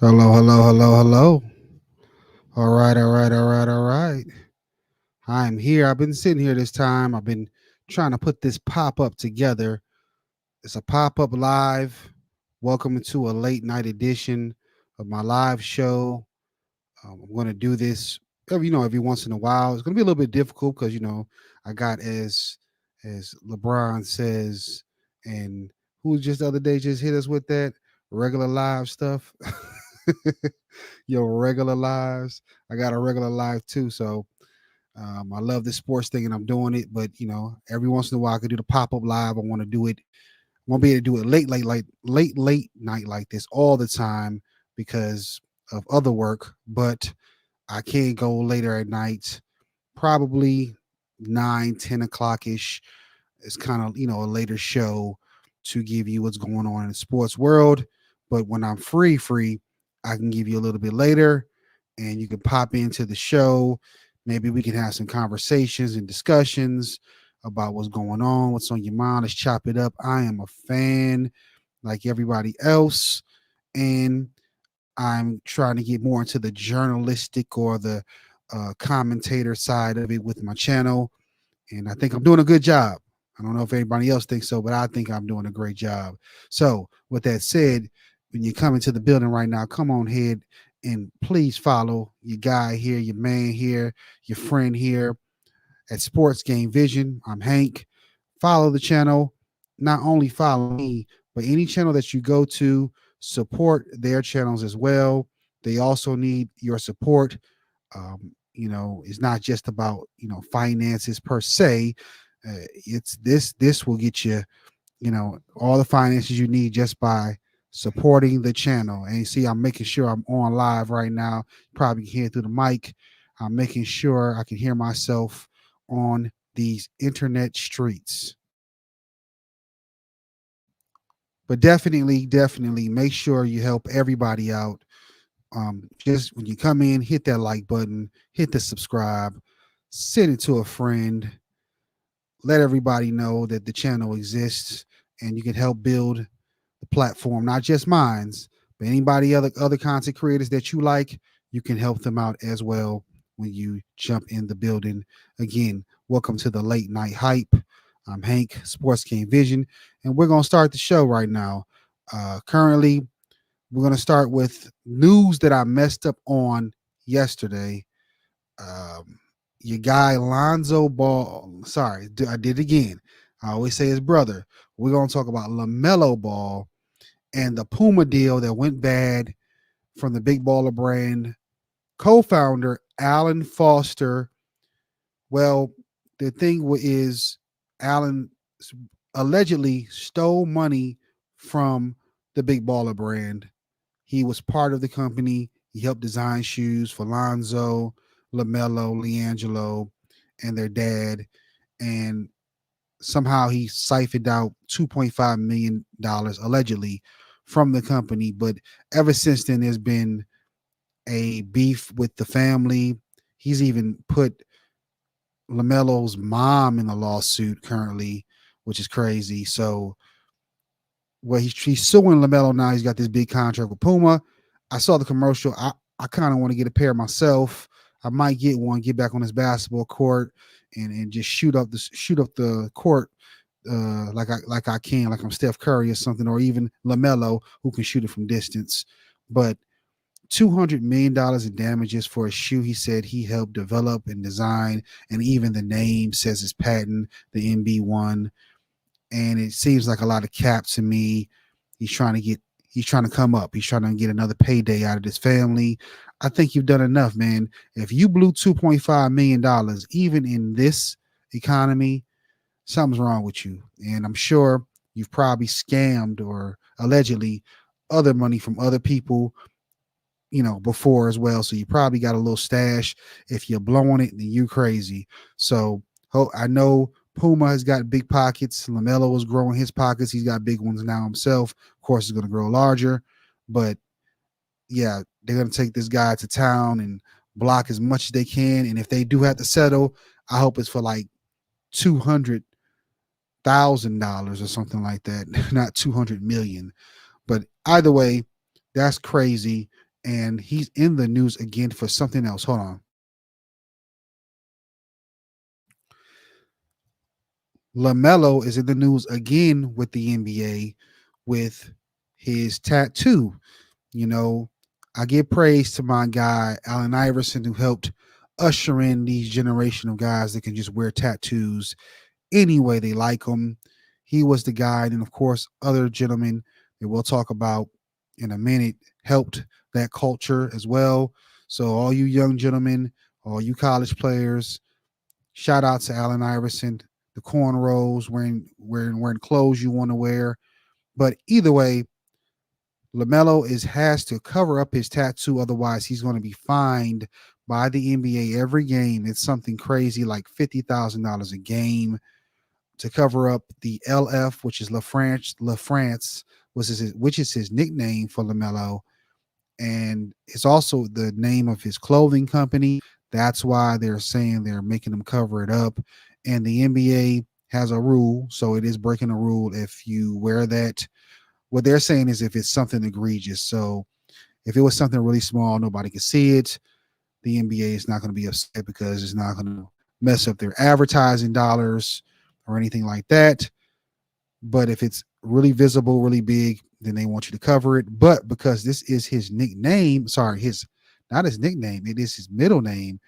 Hello, hello, hello, hello. All right, all right, all right, all right. I'm here. I've been sitting here this time. I've been trying to put this pop up together. It's a pop up live. Welcome to a late night edition of my live show. I'm going to do this every once in a while. It's going to be a little bit difficult because I got as LeBron says, and who just the other day just hit us with that regular live stuff. Your regular lives. I got a regular life too, so I love this sports thing and I'm doing it. But every once in a while I could do the pop up live. I want to do it. I won't be able to do it late night like this all the time because of other work. But I can go later at night, probably 9, 10 o'clock ish. It's kind of a later show to give you what's going on in the sports world. But when I'm free, I can give you a little bit later, and you can pop into the show. Maybe we can have some conversations and discussions about what's going on, what's on your mind. Let's chop it up. I am a fan like everybody else, and I'm trying to get more into the journalistic or the commentator side of it with my channel. And I think I'm doing a good job. I don't know if anybody else thinks so, but I think I'm doing a great job. So, with that said, when you come into the building right now, come on ahead and please follow your guy here, your man here, your friend here at Sports Game Vision. I'm Hank. Follow the channel. Not only follow me, but any channel that you go to, support their channels as well. They also need your support. It's not just about finances per se. It's this will get you all the finances you need just by supporting the channel. And you see, I'm making sure I'm on live right now. Probably can hear through the mic. I'm making sure I can hear myself on these internet streets. But definitely make sure you help everybody out. Just when you come in, hit that like button, hit the subscribe, send it to a friend, let everybody know that the channel exists and you can help build the platform, not just mine's, but anybody other content creators that you like, you can help them out as well when you jump in the building. Again, welcome to the late night hype. I'm Hank, Sports Game Vision, and we're gonna start the show right now. Currently, we're gonna start with news that I messed up on yesterday. Um, your guy Lonzo Ball. Sorry, I did it again. I always say his brother. We're gonna talk about Lamelo Ball and the Puma deal that went bad from the Big Baller Brand co-founder Alan Foster. Well, the thing is, Alan allegedly stole money from the Big Baller Brand. He was part of the company. He helped design shoes for Lonzo, LaMelo, LiAngelo, and their dad. And somehow he siphoned out $2.5 million allegedly from the company. But ever since then, there's been a beef with the family. He's even put LaMelo's mom in a lawsuit currently, which is crazy. So, well, he's suing LaMelo now. He's got this big contract with Puma. I saw the commercial. I kind of want to get a pair myself. I might get one, get back on this basketball court, and just shoot up the court like I can, like I'm Steph Curry or something, or even LaMelo who can shoot it from distance. But $200 million in damages for a shoe he said he helped develop and design, and even the name says his patent, the MB1. And it seems like a lot of cap to me. He's trying to come up. He's trying to get another payday out of this family. I think you've done enough, man. If you blew $2.5 million, even in this economy, something's wrong with you. And I'm sure you've probably scammed or allegedly other money from other people, before as well. So you probably got a little stash. If you're blowing it, then you crazy. So I know Puma has got big pockets. LaMelo is growing his pockets. He's got big ones now himself. Of course, it's going to grow larger. But yeah, they're going to take this guy to town and block as much as they can. And if they do have to settle, I hope it's for like $200,000 or something like that, not 200 million. But either way, that's crazy. and he's in the news again for something else. Hold on. Lamelo is in the news again with the NBA with his tattoo. You know, I give praise to my guy, Allen Iverson, who helped usher in these generation of guys that can just wear tattoos any way they like them. He was the guy. And of course, other gentlemen that we'll talk about in a minute helped that culture as well. So, all you young gentlemen, all you college players, shout out to Allen Iverson, the cornrows, wearing clothes you want to wear. But either way, LaMelo has to cover up his tattoo, otherwise he's going to be fined by the NBA every game. It's something crazy like $50,000 a game to cover up the LF, which is La France, which is his nickname for LaMelo, and it's also the name of his clothing company. That's why they're saying they're making him cover it up. And the NBA has a rule, so it is breaking a rule if you wear that. What they're saying is if it's something egregious. So if it was something really small, nobody can see it, the NBA is not going to be upset because it's not going to mess up their advertising dollars or anything like that. But if it's really visible, really big, then they want you to cover it. But because this is his nickname, sorry, his not his nickname, it is his middle name.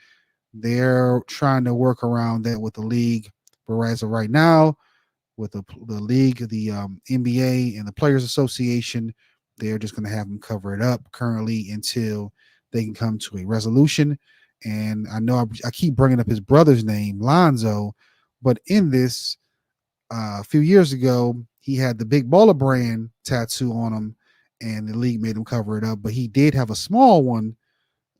They're trying to work around that with the league. But as of right now, with the league, the NBA, and the Players Association, they're just going to have him cover it up currently until they can come to a resolution. And I know I keep bringing up his brother's name, Lonzo, but in this, a few years ago, he had the Big Baller brand tattoo on him, and the league made him cover it up. But he did have a small one.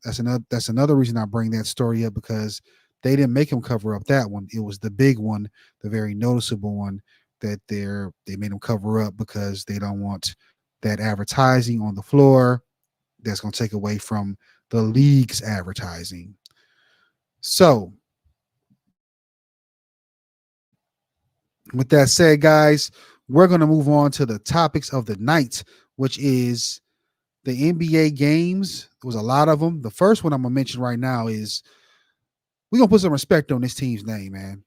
That's another reason I bring that story up, because they didn't make him cover up that one. It was the big one, the very noticeable one that they made him cover up because they don't want that advertising on the floor that's going to take away from the league's advertising. So, with that said, guys, we're going to move on to the topics of the night, which is the NBA games. There was a lot of them. The first one I'm going to mention right now is we're going to put some respect on this team's name, man.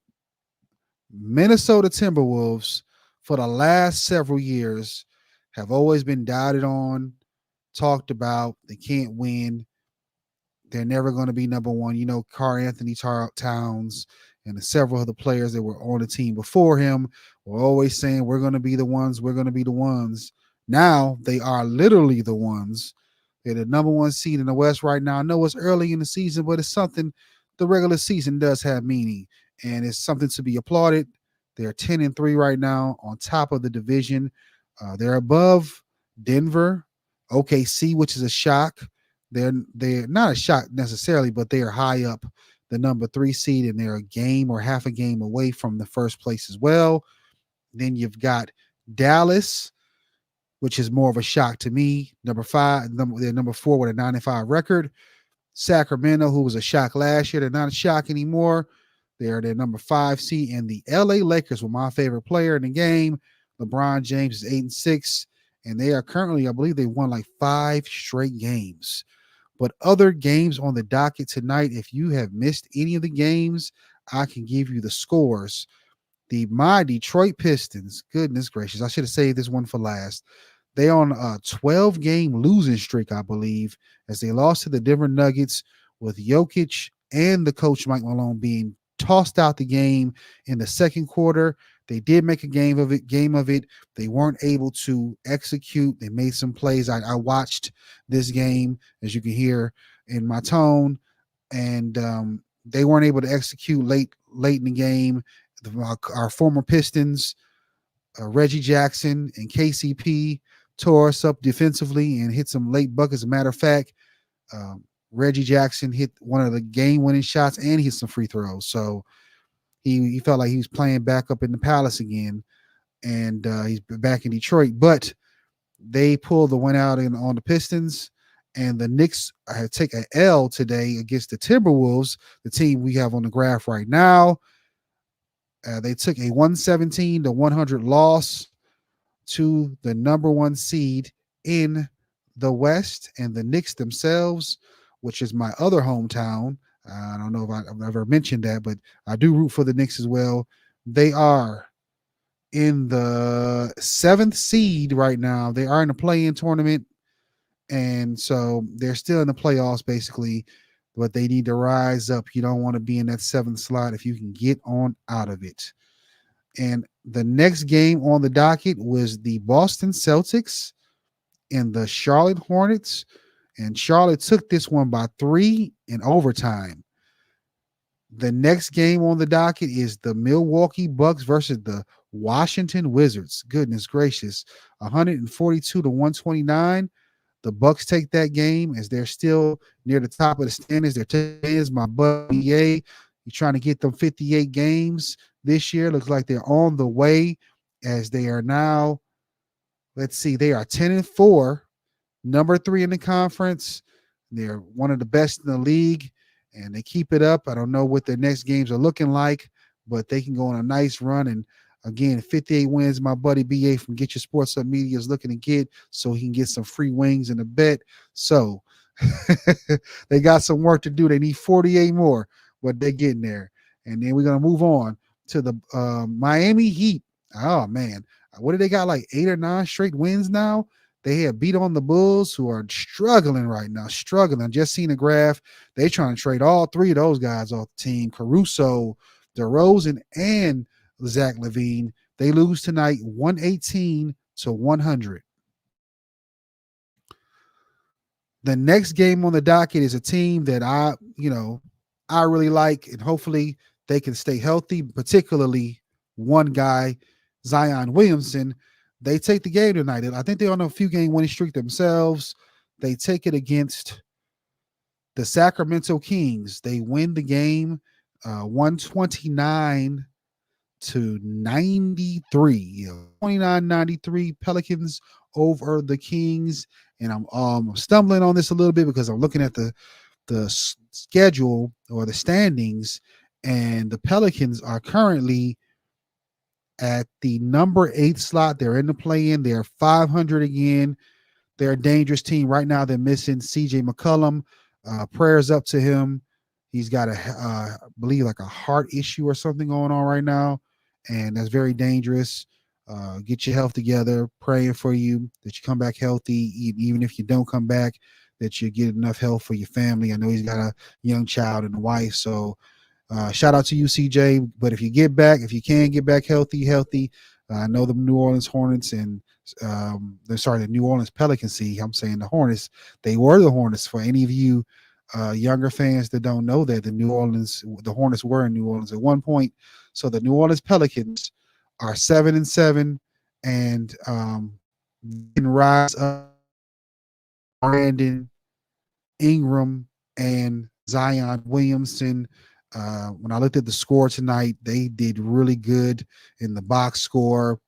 Minnesota Timberwolves, for the last several years, have always been doubted on, talked about. They can't win. They're never going to be number one. You know, Karl Anthony Towns and the several other players that were on the team before him were always saying, we're going to be the ones. We're going to be the ones. Now they are literally the ones. They're the number one seed in the West right now. I know it's early in the season, but it's something. The regular season does have meaning, and it's something to be applauded. They're 10-3 right now on top of the division. They're above Denver, OKC, which is a shock. They're not a shock necessarily, but they are high up the number 3 seed, and they're a game or half a game away from the first place as well. Then you've got Dallas, which is more of a shock to me. Number 5, they're number 4 with a 9-5 record. Sacramento, who was a shock last year, they're not a shock anymore. They're their number 5 seed, and the LA Lakers were my favorite player in the game. LeBron James is 8-6, and they are currently, I believe, they won like 5 straight games. But other games on the docket tonight, if you have missed any of the games, I can give you the scores. My Detroit Pistons, goodness gracious, I should have saved this one for last. They on a 12-game losing streak, I believe, as they lost to the Denver Nuggets with Jokic and the coach Mike Malone being tossed out the game in the second quarter. They did make a game of it. They weren't able to execute. They made some plays. I watched this game, as you can hear in my tone, and they weren't able to execute late in the game. Our former Pistons, Reggie Jackson and KCP, tore us up defensively and hit some late buckets. As a matter of fact, Reggie Jackson hit one of the game-winning shots and hit some free throws. So he felt like he was playing back up in the Palace again, and he's back in Detroit. But they pulled the win out on the Pistons, and the Knicks take an L today against the Timberwolves, the team we have on the graph right now. They took a 117-100 loss to the number 1 seed in the West and the Knicks themselves, which is my other hometown. I don't know if I've ever mentioned that, but I do root for the Knicks as well. They are in the seventh seed right now. They are in the play-in tournament, and so they're still in the playoffs basically, but they need to rise up. You don't want to be in that seventh slot if you can get on out of it. And the next game on the docket was the Boston Celtics and the Charlotte Hornets. And Charlotte took this one by 3 in overtime. The next game on the docket is the Milwaukee Bucks versus the Washington Wizards. Goodness gracious. 142 to 129. The Bucks take that game as they're still near the top of the standings. They're taking my buddy EA. He's trying to get them 58 games this year. Looks like they're on the way as they are now. Let's see, they are 10-4, number 3 in the conference. They're one of the best in the league, and they keep it up. I don't know what their next games are looking like, but they can go on a nice run. And again, 58 wins. My buddy BA from Get Your Sports Up Media is looking to get so he can get some free wings in a bet. So they got some work to do. They need 48 more, but they're getting there. And then we're going to move on to the Miami Heat. Oh, man. What do they got, like 8 or 9 straight wins now? They have beat on the Bulls, who are struggling right now, struggling. Just seen a graph. They trying to trade all 3 of those guys off the team, Caruso, DeRozan, and Zach LaVine. They lose tonight 118 to 100. The next game on the docket is a team that I really like, and hopefully they can stay healthy, particularly one guy, Zion Williamson. They take the game tonight. I think they're on a few game winning streak themselves. They take it against the Sacramento Kings. They win the game 129 to 93. 29-93 Pelicans over the Kings. And I'm stumbling on this a little bit because I'm looking at the schedule or the standings, and the Pelicans are currently at the number 8 slot. They're in the play-in. They're 500 again. They're a dangerous team right now. They're missing CJ McCollum. Prayers up to him. He's got I believe like a heart issue or something going on right now, and that's very dangerous. Get your health together. Praying for you that you come back healthy, even if you don't come back, that you get enough help for your family. I know he's got a young child and a wife, so shout out to you, CJ. But if you can get back healthy, I know the New Orleans Hornets and the New Orleans Pelicans. I'm saying the Hornets. They were the Hornets. For any of you younger fans that don't know that, the Hornets were in New Orleans at one point. So the New Orleans Pelicans are 7-7, and can rise up. Brandon Ingram and Zion Williamson. When I looked at the score tonight, they did really good in the box score.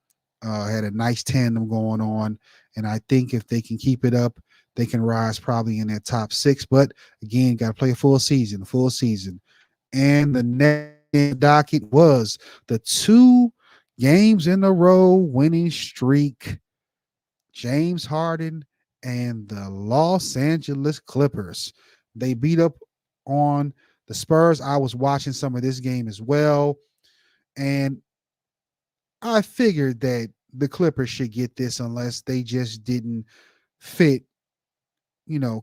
Had a nice tandem going on, and I think if they can keep it up, they can rise probably in that top 6. But again, got to play a full season. And the next docket was the 2 games in a row winning streak. James Harden and the Los Angeles Clippers. They beat up on the Spurs. I was watching some of this game as well, and I figured that the Clippers should get this unless they just didn't fit,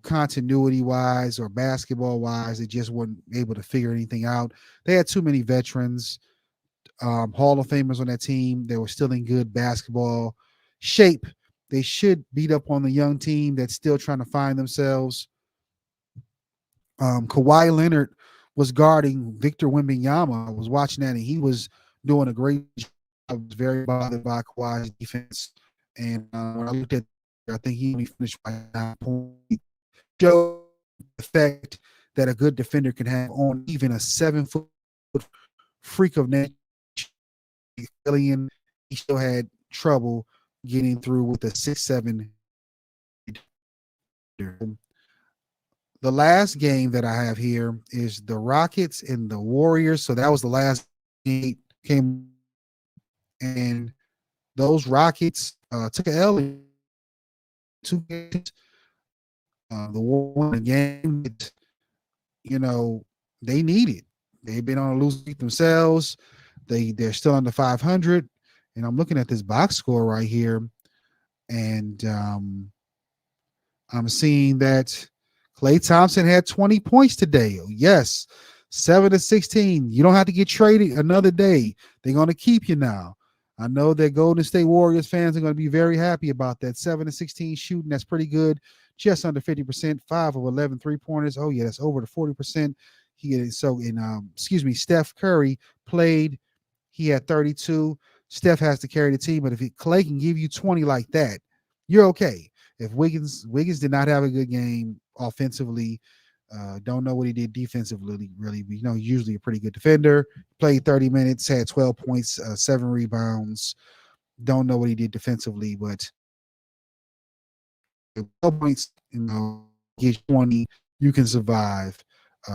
continuity wise or basketball wise. They just weren't able to figure anything out. They had too many veterans, Hall of Famers on that team. They were still in good basketball shape. They should beat up on the young team that's still trying to find themselves. Kawhi Leonard was guarding Victor Wembanyama. I was watching that, and he was doing a great job. I was very bothered by Kawhi's defense. And when I looked at I think he only finished by 9 points. Show the effect that a good defender can have on even a 7-foot freak of nature. He still had trouble getting through with a 6'7". The last game that I have here is the Rockets and the Warriors. So that was the last game came, and those Rockets took an L in 2 games. The one game that, you know, they need it. They've been on a losing streak themselves. They're still under 500, and I'm looking at this box score right here, and I'm seeing that Klay Thompson had 20 points today. Yes, 7 to 16. You don't have to get traded another day. They're going to keep you now. I know that Golden State Warriors fans are going to be very happy about that. 7 to 16 shooting. That's pretty good. Just under 50%. 5 of 11 3-pointers. Oh, yeah, that's over the 40%. Steph Curry played. He had 32. Steph has to carry the team, but if Klay can give you 20 like that, you're okay. If Wiggins did not have a good game offensively, don't know what he did defensively, really. But, usually a pretty good defender. Played 30 minutes, had 12 points, 7 rebounds. Don't know what he did defensively, but 12 points, get 20, you can survive.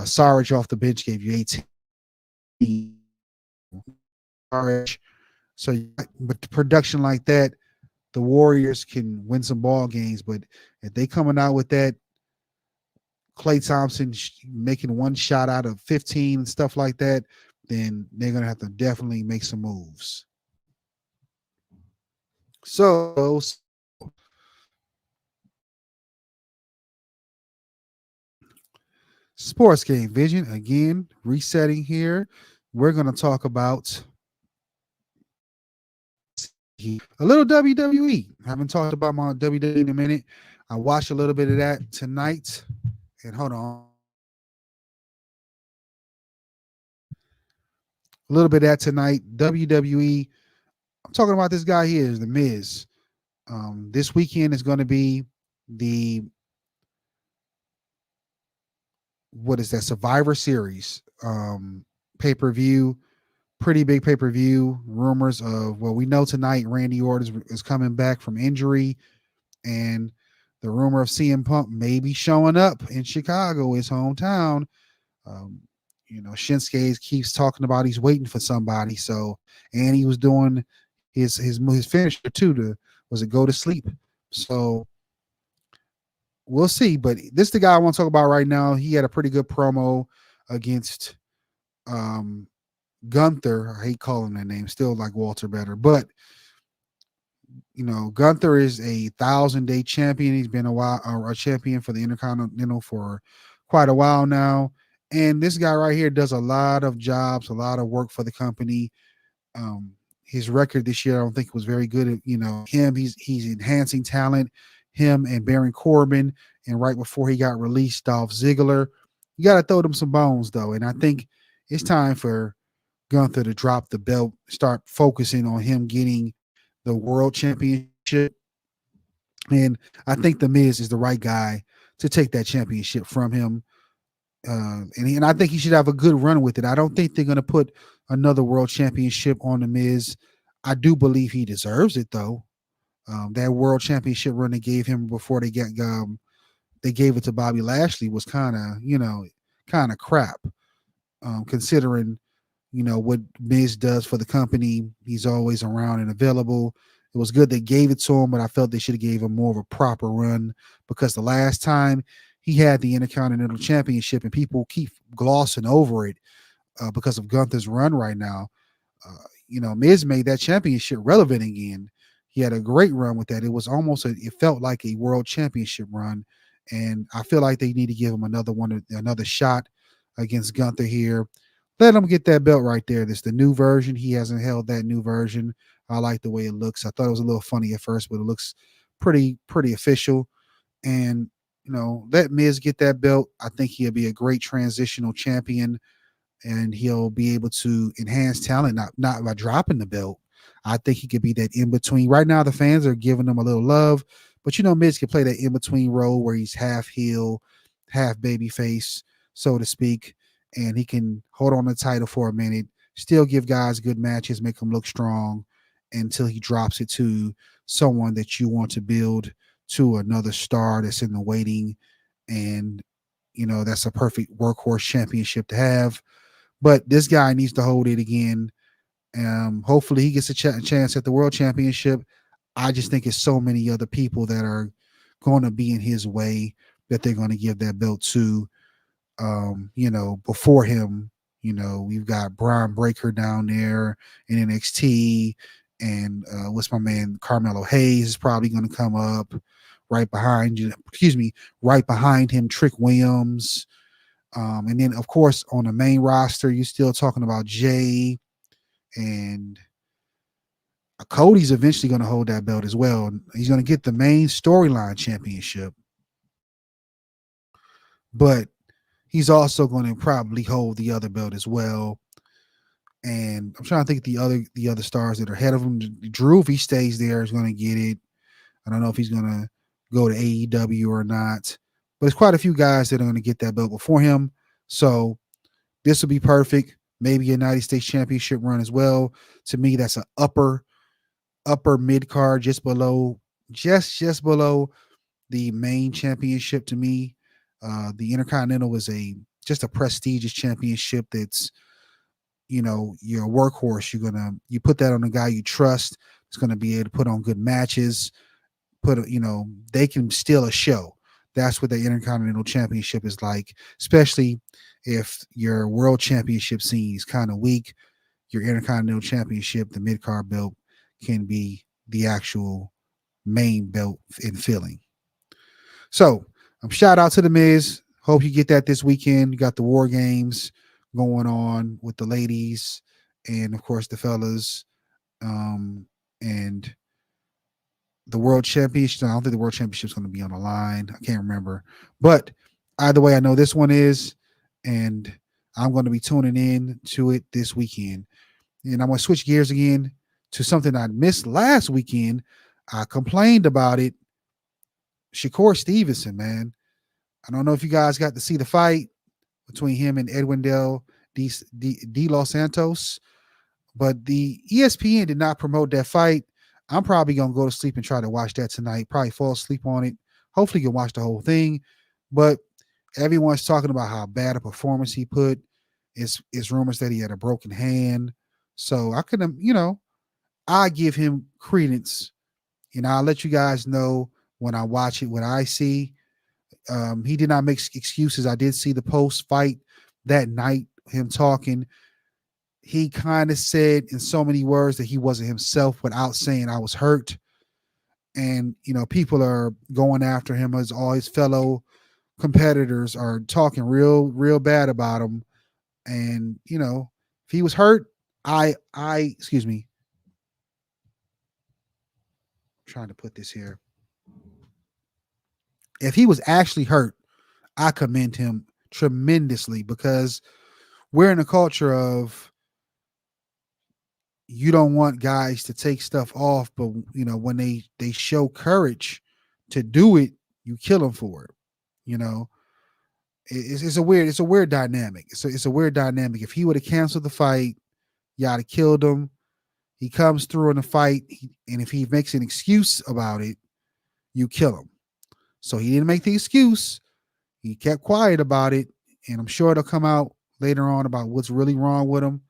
Sarge off the bench gave you 18. Sarge. So, but the production like that, the Warriors can win some ball games. But if they coming out with that, Klay Thompson making one shot out of 15 and stuff like that, then they're going to have to definitely make some moves. So, Sports Game Vision, again, resetting here. We're going to talk about a little WWE. I haven't talked about my WWE in a minute. I watched a little bit of that tonight. And hold on. A little bit of that tonight. WWE. I'm talking about this guy here, The Miz. This weekend is going to be the Survivor Series pay-per-view. Pretty big pay-per-view. Rumors of, we know tonight Randy Orton is coming back from injury, and the rumor of CM Punk maybe showing up in Chicago, his hometown. Shinsuke keeps talking about he's waiting for somebody. So, and he was doing his finisher too. Was it go to sleep? So we'll see. But this is the guy I want to talk about right now. He had a pretty good promo against Gunther. I hate calling that name. Still like Walter better, but Gunther is a 1,000-day champion. He's been a champion for the Intercontinental for quite a while now. And this guy right here does a lot of jobs, a lot of work for the company. His record this year, I don't think was very good. He's enhancing talent. Him and Baron Corbin, and right before he got released, Dolph Ziggler. You got to throw them some bones though, and I think it's time for Gunther to drop the belt, start focusing on him getting the world championship. And I think The Miz is the right guy to take that championship from him. And I think he should have a good run with it. I don't think they're going to put another world championship on The Miz. I do believe he deserves it though. That world championship run they gave him before they gave it to Bobby Lashley was kind of crap. Considering what Miz does for the company, he's always around and available. It was good they gave it to him, but I felt they should have gave him more of a proper run, because the last time he had the Intercontinental Championship, and people keep glossing over it because of Gunther's run right now. Miz made that championship relevant again. He had a great run with that. It was it felt like a world championship run, and I feel like they need to give him another shot against Gunther here. Let him get that belt right there. This the new version. He hasn't held that new version. I like the way it looks. I thought it was a little funny at first, but it looks pretty official. And let Miz get that belt. I think he'll be a great transitional champion, and he'll be able to enhance talent, not by dropping the belt. I think he could be that in between. Right now, the fans are giving him a little love, but Miz can play that in between role where he's half heel, half baby face, so to speak, and he can hold on the title for a minute, still give guys good matches, make them look strong until he drops it to someone that you want to build to another star that's in the waiting. And, that's a perfect workhorse championship to have. But this guy needs to hold it again. Hopefully he gets a chance at the world championship. I just think it's so many other people that are going to be in his way. that they're going to give that belt to. Before him, we've got Brian Breaker down there in NXT, and what's my man Carmelo Hayes is probably going to come up right behind you. Excuse me, right behind him, Trick Williams, and then of course on the main roster, you're still talking about Jay and Cody's eventually going to hold that belt as well. He's going to get the main storyline championship, but he's also going to probably hold the other belt as well. And I'm trying to think of the other stars that are ahead of him. Drew, if he stays there, is going to get it. I don't know if he's going to go to AEW or not, but it's quite a few guys that are going to get that belt before him. So this will be perfect. Maybe a United States Championship run as well. To me, that's an upper mid card, just below the main championship. To me, the Intercontinental is just a prestigious championship. That's you're a workhorse. You put that on a guy you trust. It's going to be able to put on good matches. They can steal a show. That's what the Intercontinental Championship is like, especially if your World Championship scene is kind of weak. Your Intercontinental Championship, the mid card belt, can be the actual main belt in filling. So, shout out to the Miz. Hope you get that this weekend. You got the War Games going on with the ladies and of course the fellas, and the World Championship. I don't think the World Championship is going to be on the line. I can't remember, but either way, I know this one is, and I'm going to be tuning in to it this weekend. And I'm going to switch gears again to something I missed last weekend. I complained about it. Shakur Stevenson, man. I don't know if you guys got to see the fight between him and Edwin de Los Santos, but the ESPN did not promote that fight. I'm probably going to go to sleep and try to watch that tonight, probably fall asleep on it. Hopefully you can watch the whole thing, but everyone's talking about how bad a performance he put. It's rumors that he had a broken hand. So I could, I give him credence, and I'll let you guys know when I watch it, what I see. He did not make excuses. I did see the post fight that night, him talking. He kind of said in so many words that he wasn't himself without saying I was hurt. And, people are going after him as all his fellow competitors are talking real bad about him. And, if he was hurt, excuse me, I'm trying to put this here. If he was actually hurt, I commend him tremendously, because we're in a culture of you don't want guys to take stuff off, but when they show courage to do it, you kill them for it. It's a weird dynamic. It's a weird dynamic. If he would have canceled the fight, y'all have killed him. He comes through in the fight, and if he makes an excuse about it, you kill him. So he didn't make the excuse. He kept quiet about it, and I'm sure it'll come out later on about what's really wrong with him.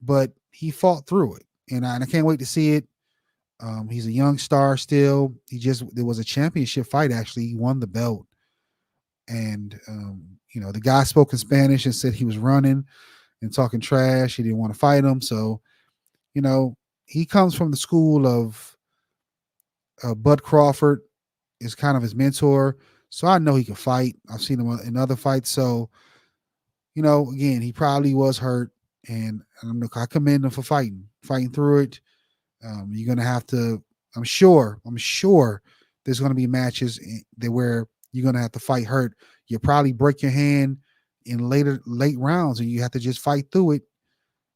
But he fought through it, and I can't wait to see it. He's a young star still. There was a championship fight, actually. He won the belt. And, the guy spoke in Spanish and said he was running and talking trash. He didn't want to fight him. So, he comes from the school of Bud Crawford is kind of his mentor. So I know he can fight. I've seen him in other fights. So, again, he probably was hurt. And I commend him for fighting through it. You're going to have to, I'm sure there's going to be matches where you're going to have to fight hurt. You'll probably break your hand in late rounds, and you have to just fight through it.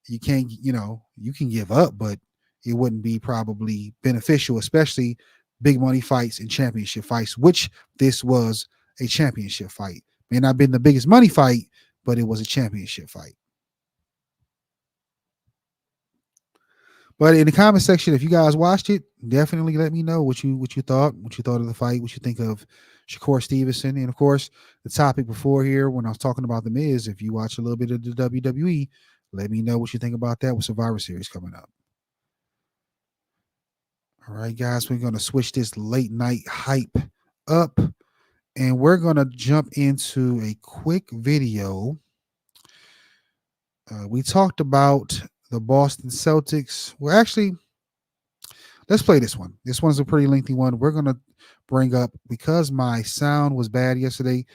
You can't, you can give up, but it wouldn't be probably beneficial, especially big money fights and championship fights, which this was a championship fight. May not have been the biggest money fight, but it was a championship fight. But in the comment section, if you guys watched it, definitely let me know what you thought of the fight, what you think of Shakur Stevenson. And of course, the topic before here, when I was talking about the Miz, if you watch a little bit of the WWE, let me know what you think about that with Survivor Series coming up. All right, guys, we're going to switch this late night hype up. And we're going to jump into a quick video. We talked about the Boston Celtics. Well, actually, let's play this one. This one's a pretty lengthy one. We're going to bring up, because my sound was bad yesterday,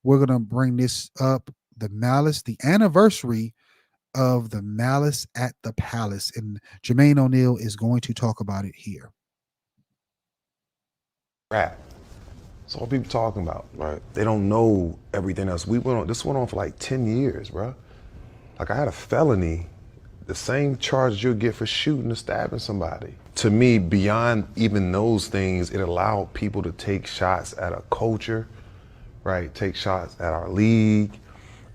we're going to bring this up, the Malice, the anniversary of the Malice at the Palace. And Jermaine O'Neal is going to talk about it here. Rap. That's all people talking about. Right. They don't know everything else. This went on for like 10 years, bro. Like, I had a felony, the same charge you'll get for shooting or stabbing somebody. To me, beyond even those things, it allowed people to take shots at a culture, right? Take shots at our league,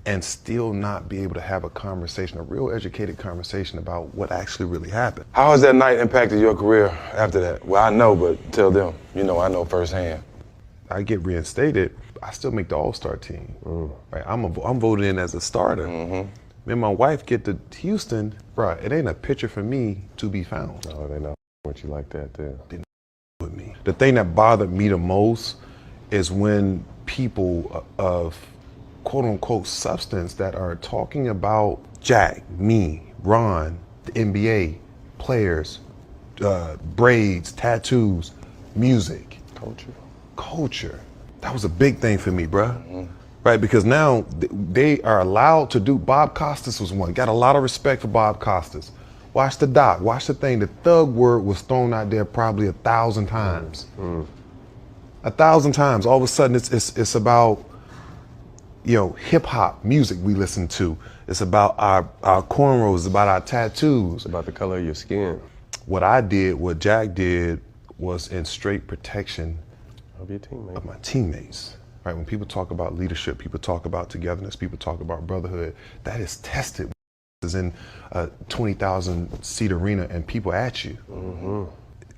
and still not be able to have a conversation, a real educated conversation about what actually really happened. How has that night impacted your career after that? Well, I know, but tell them. You know, I know firsthand. I get reinstated, I still make the All-Star team. Right? I'm voted in as a starter. Me and my wife get to Houston, bro, it ain't a picture for me to be found. No, they know what you like that, too. With me. The thing that bothered me the most is when people of quote-unquote substance that are talking about Jack, me, Ron, the NBA, players, braids, tattoos, music. Culture. That was a big thing for me, bruh. Right, because now they are allowed to do, Bob Costas was one. Got a lot of respect for Bob Costas. Watch the doc, watch the thing. The thug word was thrown out there probably 1,000 times. 1,000 times. All of a sudden it's about, you know, hip hop music we listen to. It's about our cornrows, it's about our tattoos. It's about the color of your skin. What Jack did was in straight protection Of your teammate. of my teammates. Right? When people talk about leadership, people talk about togetherness, people talk about brotherhood, that is tested. Is in a 20,000 seat arena and people at you.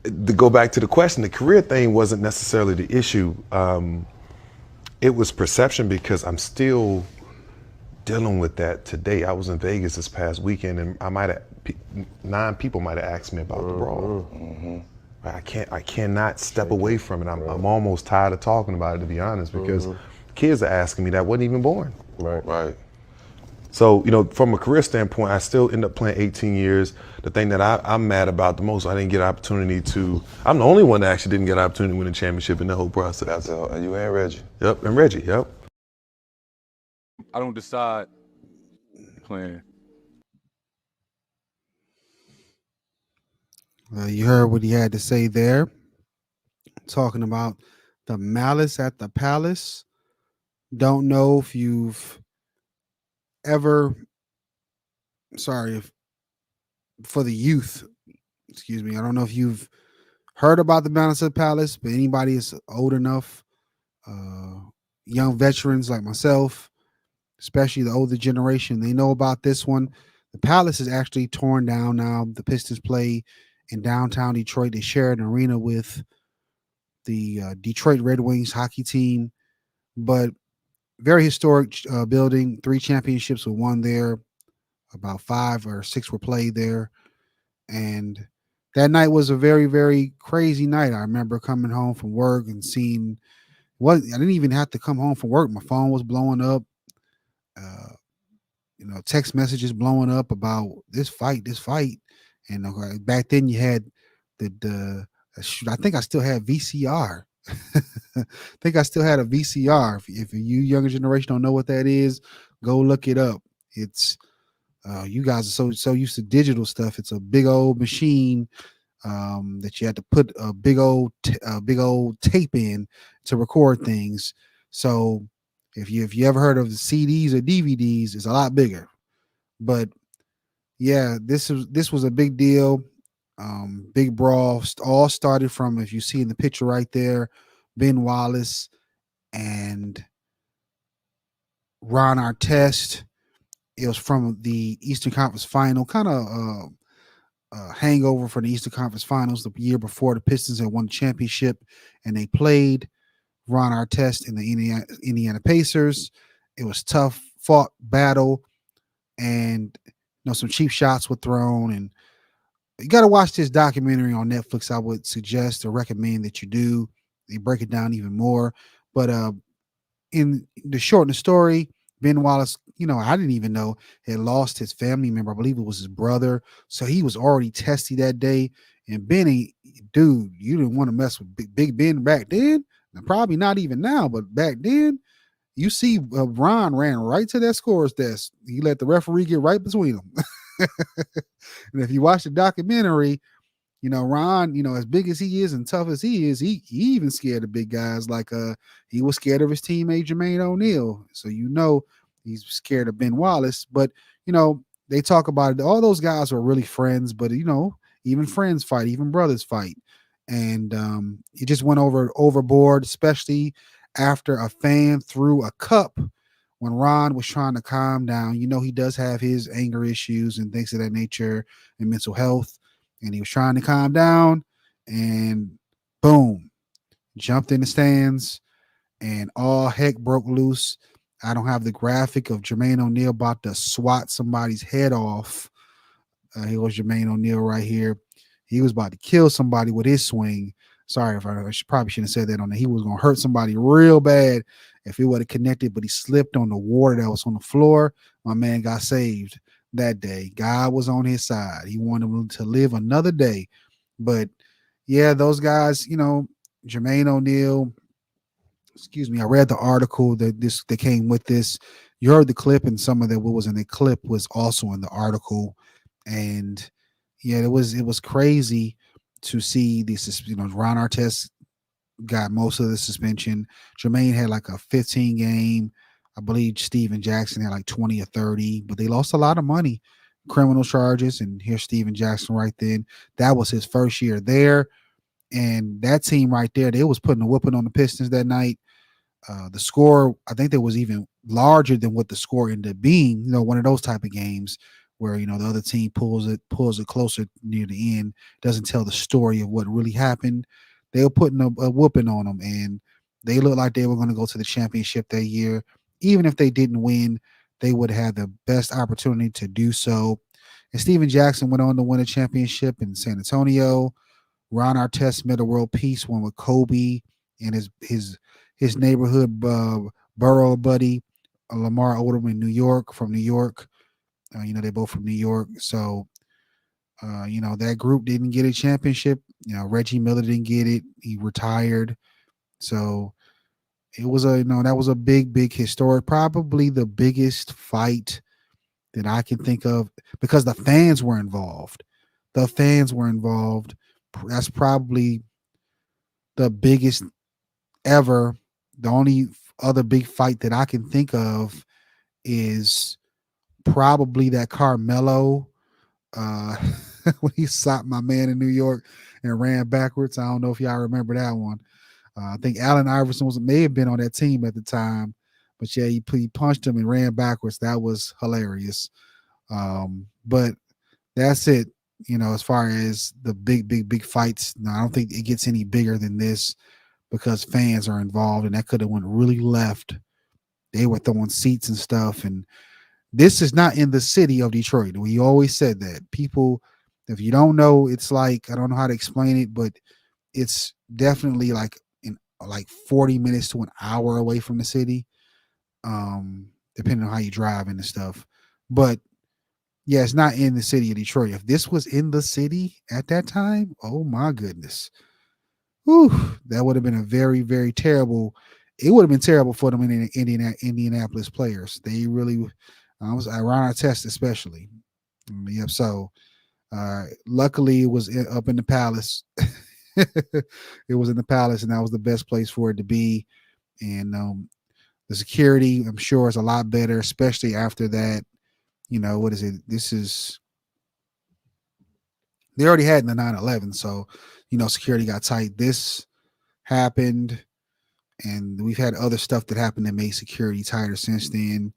To go back to the question, the career thing wasn't necessarily the issue. It was perception, because I'm still dealing with that today. I was in Vegas this past weekend, and 9 people might have asked me about the brawl. I cannot step away from it. I'm almost tired of talking about it, to be honest, because kids are asking me that wasn't even born. Right. So, you know, from a career standpoint, I still end up playing 18 years. The thing that I'm mad about the most, I didn't get an opportunity to, I'm the only one that actually didn't get an opportunity to win a championship in the whole process. That's you and Reggie. Yep, and Reggie, yep. I don't decide playing. You heard what he had to say there, talking about the Malice at the Palace. Don't know if you've ever, for the youth, excuse me, I don't know if you've heard about the Malice at the Palace, but anybody is old enough, young veterans like myself, especially the older generation, they know about this one. The Palace is actually torn down now. The Pistons play in downtown Detroit. They share an arena with the Detroit Red Wings hockey team, but very historic building. 3 championships were won there. About 5 or 6 were played there. And that night was a very, very crazy night. I remember coming home from work and seeing I didn't even have to come home from work. My phone was blowing up. Text messages blowing up about this fight. And back then you had I think I still had VCR. I think I still had a VCR. If you younger generation don't know what that is, go look it up. It's you guys are so used to digital stuff. It's a big old machine that you had to put a big old tape in to record things. So if you ever heard of the CDs or DVDs, it's a lot bigger. But yeah, this was a big deal. Big brawl. All started from, if you see in the picture right there, Ben Wallace and Ron Artest. It was from the Eastern Conference Final, kind of hangover from the Eastern Conference Finals the year before. The Pistons had won the championship, and they played Ron Artest in the Indiana Pacers. It was tough, fought battle, and some cheap shots were thrown. And you got to watch this documentary on Netflix. I would suggest or recommend that you do. They break it down even more. But in the short of the story, Ben Wallace, I didn't even know, had lost his family member. I believe it was his brother. So he was already testy that day. And Benny, dude, you didn't want to mess with Big Ben back then. And probably not even now, but back then, you see Ron ran right to that scorer's desk. He let the referee get right between them. And if you watch the documentary, Ron, as big as he is and tough as he is, he even scared of big guys. Like he was scared of his teammate Jermaine O'Neal. So he's scared of Ben Wallace. But they talk about it. All those guys were really friends, but even friends fight, even brothers fight. And he just went overboard, especially after a fan threw a cup when Ron was trying to calm down. He does have his anger issues and things of that nature and mental health. And he was trying to calm down, and boom, jumped in the stands, and all heck broke loose. I don't have the graphic of Jermaine O'Neal about to swat somebody's head off. Here was Jermaine O'Neal right here. He was about to kill somebody with his swing. Sorry if I probably shouldn't have said that on there. He was going to hurt somebody real bad if he would have connected, but he slipped on the water that was on the floor. My man got saved that day. God was on his side. He wanted him to live another day. But yeah, those guys, Jermaine O'Neal, excuse me, I read the article that came with this. You heard the clip, and some of that what was in the clip was also in the article. And yeah, it was crazy to see this. Ron Artest got most of the suspension. Jermaine had like a 15 game. I believe Steven Jackson had like 20 or 30, but they lost a lot of money, criminal charges. And here's Steven Jackson right then. That was his first year there. And that team right there, they was putting a whooping on the Pistons that night. The score, I think that was even larger than what the score ended up being. One of those type of games where the other team pulls it closer near the end, doesn't tell the story of what really happened. They were putting a whooping on them, and they looked like they were going to go to the championship that year. Even if they didn't win, they would have the best opportunity to do so. And Steven Jackson went on to win a championship in San Antonio. Ron Artest made a world peace one with Kobe and his neighborhood borough buddy, Lamar Odom in New York, from New York. They're both from New York. So, that group didn't get a championship. Reggie Miller didn't get it. He retired. So it was that was a big, big historic, probably the biggest fight that I can think of because the fans were involved. The fans were involved. That's probably the biggest ever. The only other big fight that I can think of is probably that Carmelo when he shot my man in New York and ran backwards. I don't know if y'all remember that one. I think Allen Iverson may have been on that team at the time, but yeah, he punched him and ran backwards. That was hilarious. But that's it. As far as the big, big, big fights, no, I don't think it gets any bigger than this because fans are involved, and that could have went really left. They were throwing seats and stuff, and this is not in the city of Detroit. We always said that. People, if you don't know, it's like, I don't know how to explain it, but it's definitely like 40 minutes to an hour away from the city, depending on how you drive and stuff. But yeah, it's not in the city of Detroit. If this was in the city at that time, oh my goodness. Whew, that would have been a very, very terrible. It would have been terrible for them in Indianapolis players. They really, Ron Artest especially. Yep. So, luckily, it was up in the Palace. It was in the Palace, and that was the best place for it to be. And the security, I'm sure, is a lot better, especially after that. What is it? They already had in the 9/11, so security got tight. This happened, and we've had other stuff that happened that made security tighter since then.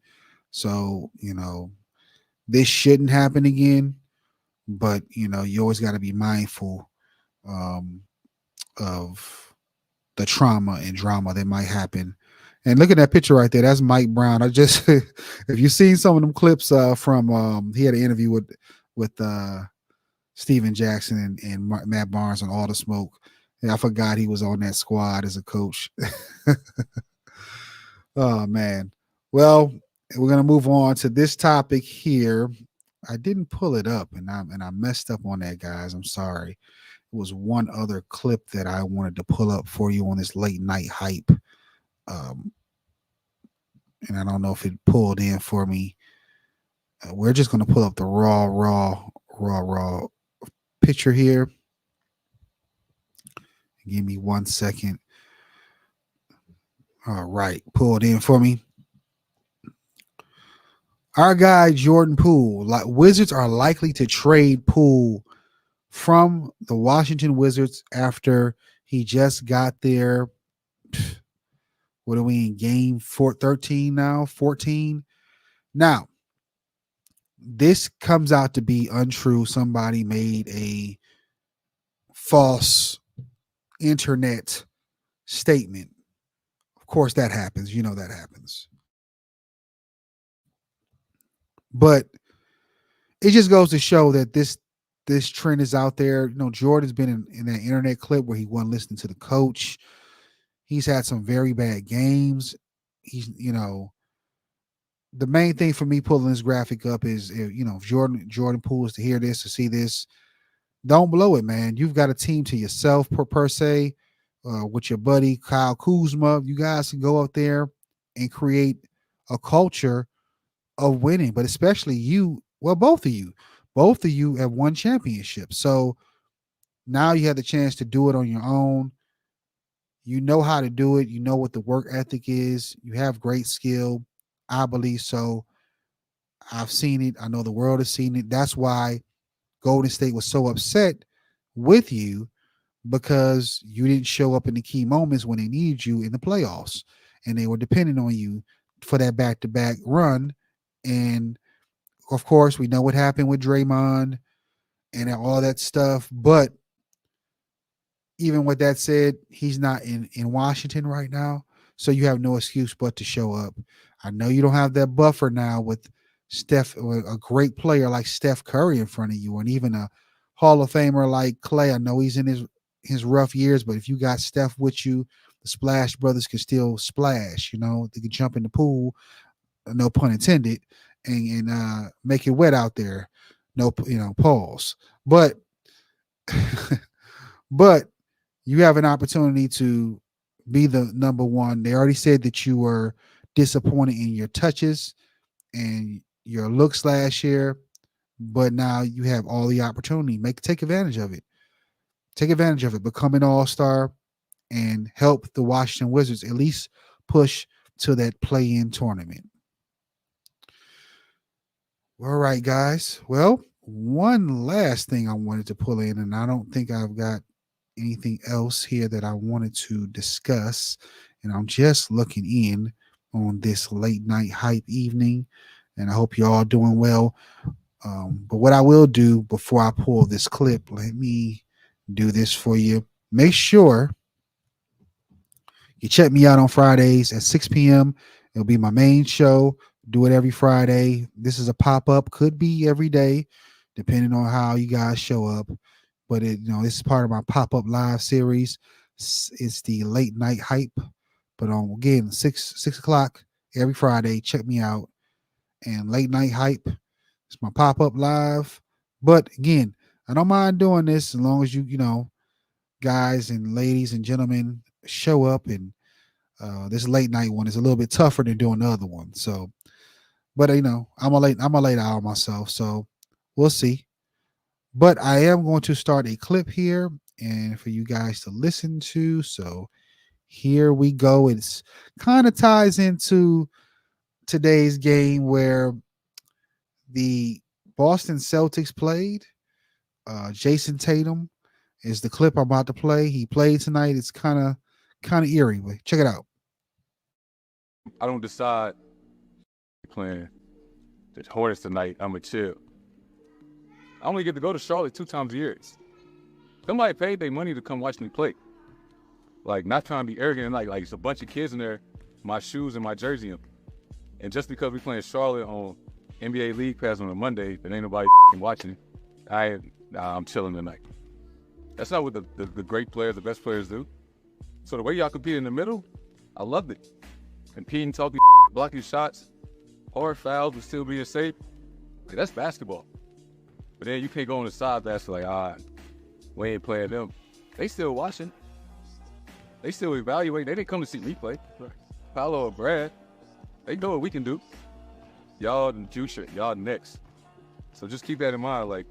So this shouldn't happen again, but you always got to be mindful of the trauma and drama that might happen. And look at that picture right there. That's Mike Brown. I just, if you've seen some of them clips from, he had an interview with Steven Jackson and Matt Barnes on All the Smoke. And I forgot he was on that squad as a coach. Oh man. Well, we're gonna move on to this topic here. I didn't pull it up, and I messed up on that, guys. I'm sorry. It was one other clip that I wanted to pull up for you on this late night hype. Um, and I don't know if it pulled in for me. We're just gonna pull up the raw picture here. Give me 1 second. All right, pulled in for me. Our guy Jordan Poole. Like Wizards are likely to trade Poole from the Washington Wizards after he just got there. What are we in game 13 now? 14. Now, this comes out to be untrue. Somebody made a false internet statement. Of course, that happens. You know that happens. But it just goes to show that this trend is out there. You know, Jordan's been in that internet clip where he wasn't listening to the coach. He's had some very bad games. He's, the main thing for me pulling this graphic up is, if Jordan Poole is to hear this, to see this, don't blow it, man. You've got a team to yourself per se, with your buddy Kyle Kuzma. You guys can go out there and create a culture of winning, but especially you. Well, both of you have won championships. So now you have the chance to do it on your own. You know how to do it. You know what the work ethic is. You have great skill. I believe so. I've seen it. I know the world has seen it. That's why Golden State was so upset with you, because you didn't show up in the key moments when they needed you in the playoffs, and they were depending on you for that back-to-back run. And of course, we know what happened with Draymond and all that stuff. But even with that said, he's not in Washington right now. So you have no excuse but to show up. I know you don't have that buffer now with Steph, or a great player like Steph Curry in front of you, and even a Hall of Famer like Clay. I know he's in his rough years, but if you got Steph with you, the Splash Brothers can still splash. They can jump in the pool, no pun intended, and make it wet out there. No, pause. But but you have an opportunity to be the number one. They already said that you were disappointed in your touches and your looks last year, but now you have all the opportunity. Take advantage of it. Take advantage of it. Become an all-star and help the Washington Wizards at least push to that play-in tournament. All right, guys. Well, one last thing I wanted to pull in, and I don't think I've got anything else here that I wanted to discuss. And I'm just looking in on this late night hype evening, and I hope you're all doing well. But what I will do before I pull this clip, let me do this for you. Make sure you check me out on Fridays at 6 p.m. It'll be my main show. Do it every Friday. This is a pop-up. Could be every day, depending on how you guys show up. But this is part of my pop-up live series. It's the late night hype. But again, 6 o'clock every Friday. Check me out. And late night hype. It's my pop-up live. But again, I don't mind doing this as long as you guys and ladies and gentlemen show up. And this late night one is a little bit tougher than doing the other one. So, but I'm a late hour myself, so we'll see. But I am going to start a clip here and for you guys to listen to. So here we go. It's kind of ties into today's game where the Boston Celtics played. Jayson Tatum is the clip I'm about to play. He played tonight. It's kind of eerie, but check it out. I don't decide playing the Hornets tonight. I'm a chill. I only get to go to Charlotte 2 times a year. Somebody paid their money to come watch me play. Like, not trying to be arrogant and like it's a bunch of kids in there, my shoes and my jersey. And just because we playing Charlotte on NBA League Pass on a Monday, that ain't nobody watching, I'm chilling tonight. That's not what the great players, the best players do. So the way y'all compete in the middle, I loved it. competing, talking, blocking shots, hard fouls, but still being safe. Like, that's basketball. But then you can't go on the side that's like, we ain't playing them. They still watching. They still evaluate. They didn't come to see me play. Paolo or Brad, they know what we can do. Y'all the future. Y'all next. So just keep that in mind. Like,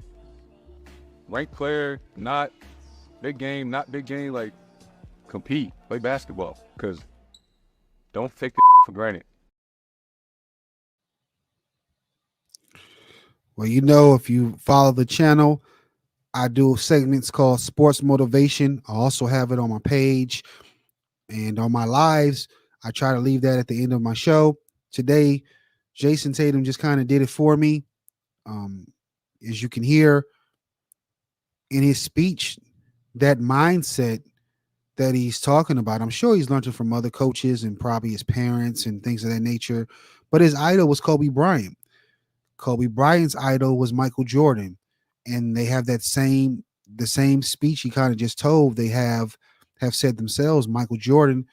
ranked player, not big game, not big game. Like, compete, play basketball. Because don't take the for granted. Well, you know, if you follow the channel, I do segments called Sports Motivation. I also have it on my page and on my lives. I try to leave that at the end of my show. Today, Jayson Tatum just kind of did it for me. As you can hear in his speech, that mindset that he's talking about, I'm sure he's learned it from other coaches and probably his parents and things of that nature. But his idol was Kobe Bryant. Kobe Bryant's idol was Michael Jordan. And they have the same speech he kind of just told. They have said themselves. Michael Jordan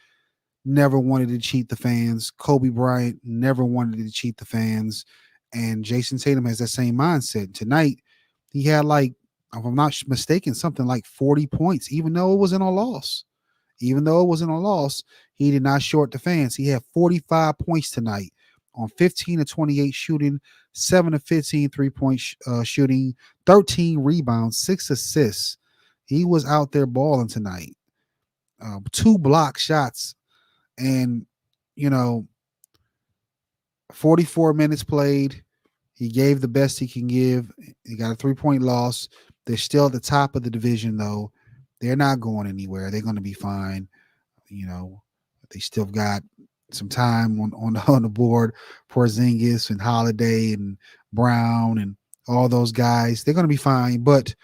never wanted to cheat the fans. Kobe Bryant never wanted to cheat the fans. And Jayson Tatum has that same mindset. Tonight, he had, like, if I'm not mistaken, something like 40 points, even though it wasn't a loss. Even though it wasn't a loss, he did not short the fans. He had 45 points tonight on 15 of 28 shooting, 7 of 15 3-point shooting, 13 rebounds, 6 assists. He was out there balling tonight. 2 block shots. And, 44 minutes played. He gave the best he can give. He got a 3-point loss. They're still at the top of the division, though. They're not going anywhere. They're going to be fine. They still got some time on the board. Porzingis and Holiday and Brown and all those guys. They're going to be fine. But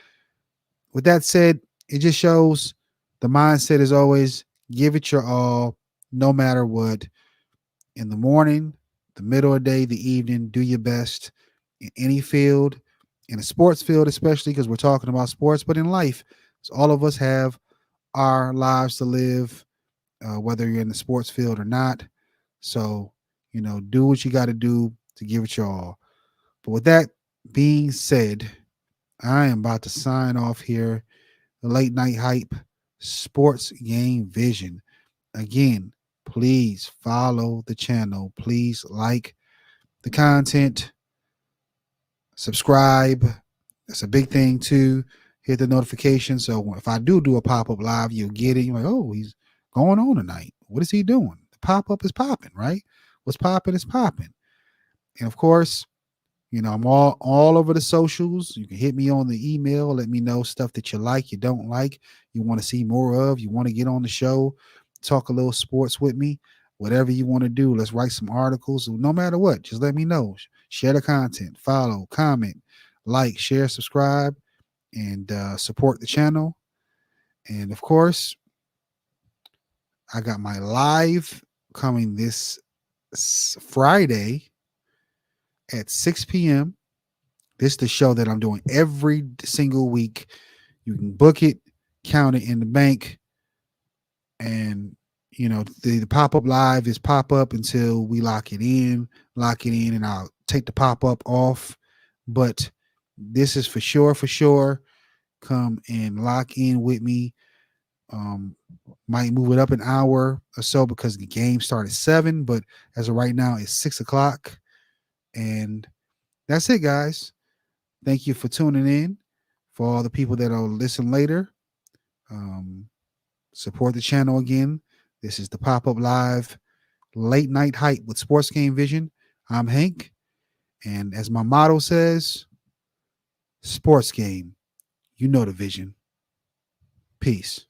with that said, it just shows the mindset is always give it your all, no matter what. In the morning, the middle of the day, the evening, do your best in any field, in a sports field, especially because we're talking about sports, but in life, so all of us have our lives to live, whether you're in the sports field or not. So, do what you got to do to give it your all. But with that being said, I am about to sign off here. The Late Night Hype Sports Game Vision. Again, please follow the channel. Please like the content. Subscribe. That's a big thing too. Hit the notification. So if I do a pop-up live, you'll get it. You're like, oh, he's going on tonight. What is he doing? The pop-up is popping, right? What's popping is popping. And of course, I'm all over the socials. You can hit me on the email. Let me know stuff that you like, you don't like, you want to see more of, you want to get on the show, talk a little sports with me, whatever you want to do. Let's write some articles. No matter what, just let me know. Share the content, follow, comment, like, share, subscribe, and support the channel. And of course, I got my live coming this Friday at 6 p.m. This is the show that I'm doing every single week. You can book it, count it in the bank. And, the pop-up live is pop-up until we lock it in, and I'll take the pop-up off. But this is for sure. Come and lock in with me. Might move it up an hour or so because the game started at 7, but as of right now, it's 6 o'clock. And that's it, guys. Thank you for tuning in. For all the people that will listen later, support the channel again. This is the Pop-Up Live Late Night Hype with Sports Game Vision. I'm Hank. And as my motto says, sports game, you know the vision. Peace.